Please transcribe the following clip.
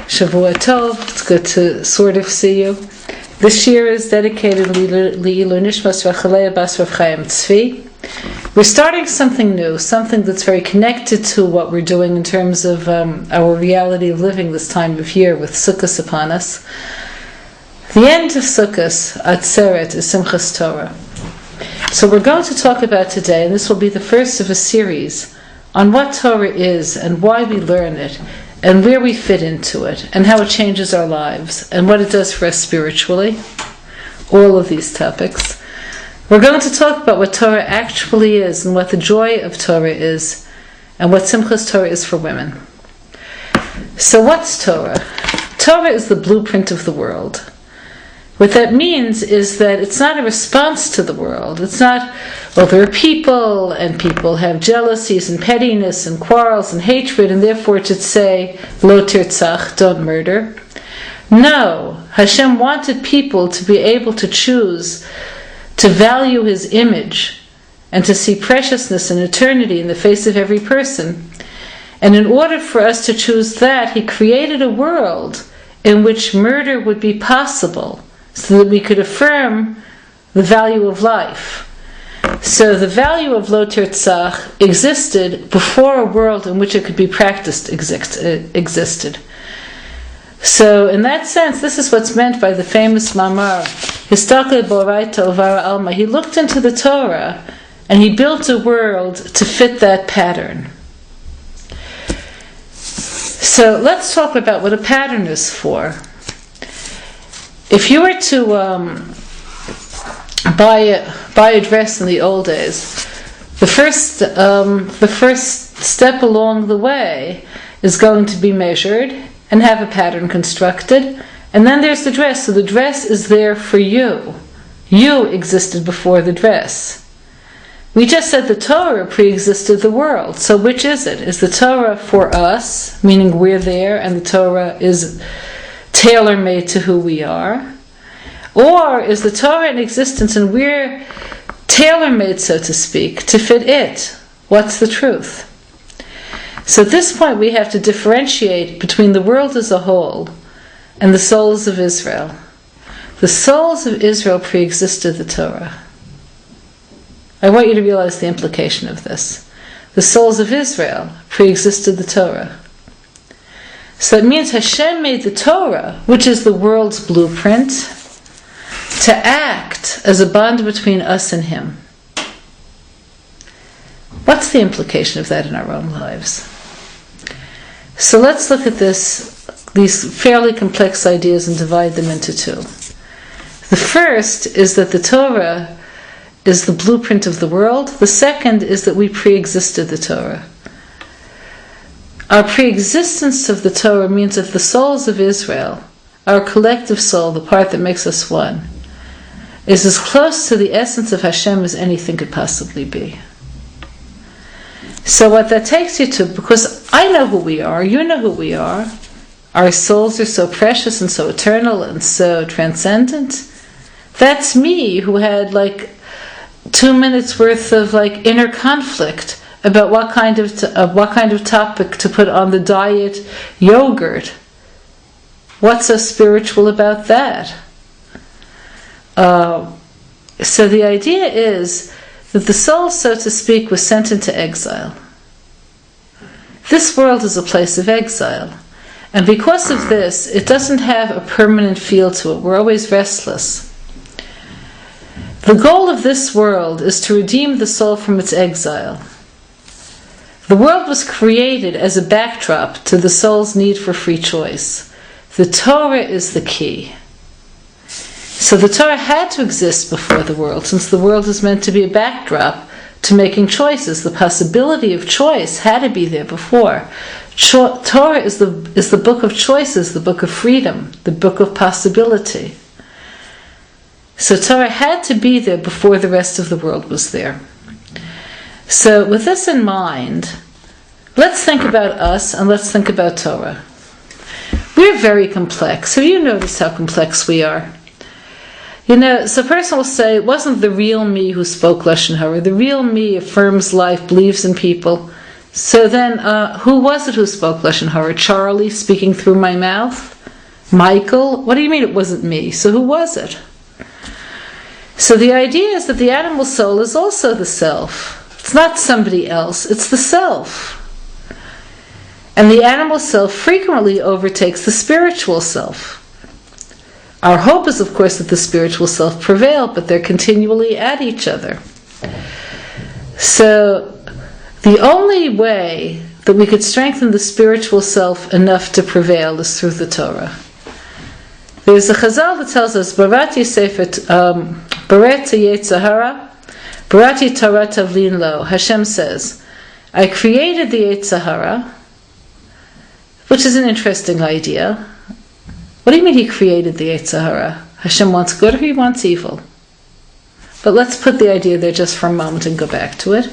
Shavua Tov. It's good to sort of see you. This year is dedicated Li'ilu Nishmas Rachalea Bas Rav Chaim Tzvi. We're starting something new, something that's very connected to what we're doing in terms of our reality of living this time of year with Sukkot upon us. The end of Sukkot, Atzeret, is Simchas Torah. So we're going to talk about today, and this will be the first of a series, on what Torah is and why we learn it, and where we fit into it, and how it changes our lives, and what it does for us spiritually. All of these topics. We're going to talk about what Torah actually is, and what the joy of Torah is, and what Simchas Torah is for women. So what's Torah? Torah is the blueprint of the world. What that means is that it's not a response to the world. It's not, well, there are people, and people have jealousies and pettiness and quarrels and hatred, and therefore it should say, Lo tirtzach, don't murder. No, Hashem wanted people to be able to choose to value His image and to see preciousness and eternity in the face of every person. And in order for us to choose that, He created a world in which murder would be possible, so that we could affirm the value of life. So the value of Lo Tirtzach existed before a world in which it could be practiced existed. So in that sense, this is what's meant by the famous Mamar, Histakel Boraita Ovara Alma. He looked into the Torah and he built a world to fit that pattern. So let's talk about what a pattern is for. If you were to buy a dress in the old days, the first step along the way is going to be measured and have a pattern constructed, and then there's the dress. So the dress is there for you. You existed before the dress. We just said the Torah pre-existed the world. So which is it? Is the Torah for us, meaning we're there, and the Torah is tailor-made to who we are? Or is the Torah in existence and we're tailor-made, so to speak, to fit it? What's the truth? So at this point we have to differentiate between the world as a whole and the souls of Israel. The souls of Israel pre-existed the Torah. I want you to realize the implication of this. The souls of Israel pre-existed the Torah. So it means Hashem made the Torah, which is the world's blueprint, to act as a bond between us and Him. What's the implication of that in our own lives? So let's look at these fairly complex ideas and divide them into two. The first is that the Torah is the blueprint of the world. The second is that we pre-existed the Torah. Our pre-existence of the Torah means that the souls of Israel, our collective soul, the part that makes us one, is as close to the essence of Hashem as anything could possibly be. So what that takes you to, because I know who we are, you know who we are, our souls are so precious and so eternal and so transcendent. That's me who had 2 minutes worth of inner conflict about what kind of topic to put on the diet yogurt. What's so spiritual about that? So the idea is that the soul, so to speak, was sent into exile. This world is a place of exile. And because of this, it doesn't have a permanent feel to it. We're always restless. The goal of this world is to redeem the soul from its exile. The world was created as a backdrop to the soul's need for free choice. The Torah is the key. So the Torah had to exist before the world, since the world is meant to be a backdrop to making choices. The possibility of choice had to be there before. Torah is the book of choices, the book of freedom, the book of possibility. So Torah had to be there before the rest of the world was there. So with this in mind, let's think about us and let's think about Torah. We're very complex. Have you noticed how complex we are? So a person will say, it wasn't the real me who spoke Lashon Hara. The real me affirms life, believes in people. So then, who was it who spoke Lashon Hara? Charlie speaking through my mouth? Michael? What do you mean it wasn't me? So who was it? So the idea is that the animal soul is also the self. It's not somebody else, it's the self. And the animal self frequently overtakes the spiritual self. Our hope is, of course, that the spiritual self prevail, but they're continually at each other. So the only way that we could strengthen the spiritual self enough to prevail is through the Torah. There's a Chazal that tells us, Barati Seifet, Barati Yetzahara, Barati Torah Tavlin Lo. Hashem says, I created the Yetzahara, which is an interesting idea. What do you mean he created the Yetzahara? Hashem wants good or he wants evil? But let's put the idea there just for a moment and go back to it.